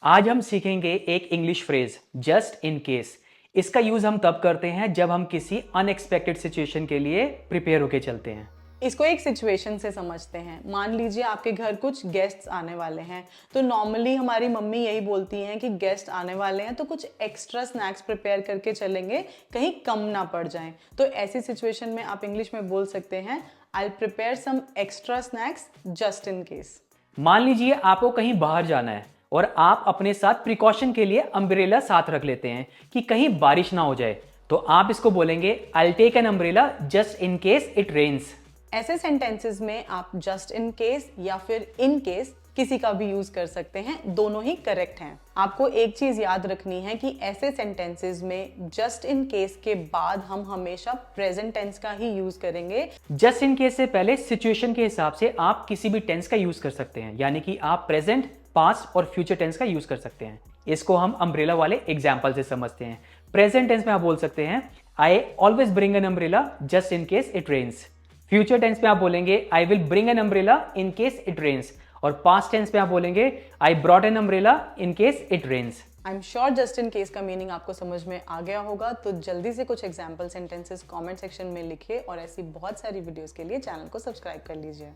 आज हम सीखेंगे एक English phrase just in case. इसका यूज हम तब करते हैं जब हम किसी अनएक्सपेक्टेड सिचुएशन के लिए प्रिपेयर होके चलते हैं। इसको एक सिचुएशन से समझते हैं। मान लीजिए आपके घर कुछ गेस्ट्स आने वाले हैं, तो नॉर्मली हमारी मम्मी यही बोलती हैं कि गेस्ट आने वाले हैं तो कुछ एक्स्ट्रा स्नैक्स प्रिपेयर करके चलेंगे, कहीं कम ना पड़ जाएं। तो ऐसी सिचुएशन में आप इंग्लिश में बोल सकते हैं I will prepare some extra snacks just in case. मान लीजिए आपको कहीं बाहर जाना है और आप अपने साथ प्रिकॉशन के लिए अम्ब्रेला साथ रख लेते हैं कि कहीं बारिश ना हो जाए। तो आप इसको बोलेंगे I will take an umbrella just in case it rains. ऐसे सेंटेंसेस में आप जस्ट इन केस या फिर इन केस किसी का भी यूज कर सकते हैं, दोनों ही करेक्ट हैं। आपको एक चीज याद रखनी है कि ऐसे सेंटेंसेस में जस्ट इन केस के बाद हम हमेशा प्रेजेंट टेंस का ही यूज करेंगे। जस्ट इन केस से पहले सिचुएशन के हिसाब से आप किसी भी टेंस का यूज कर सकते हैं, यानी कि आप प्रेजेंट, पास्ट और फ्यूचर टेंस का यूज कर सकते हैं। इसको हम अम्ब्रेला वाले एग्जाम्पल से समझते हैं। प्रेजेंट टेंस में आप बोल सकते हैं I always bring an umbrella just in case it rains. Future tense में आप बोलेंगे I will bring an umbrella in case it rains. और पास्ट टेंस में आप बोलेंगे I brought an umbrella in case it rains. I am sure just in case का meaning आपको समझ में आ गया होगा। तो जल्दी से कुछ एग्जाम्पल सेंटेंसेस कमेंट सेक्शन में लिखिए और ऐसी बहुत सारी वीडियोस के लिए चैनल को सब्सक्राइब कर लीजिए।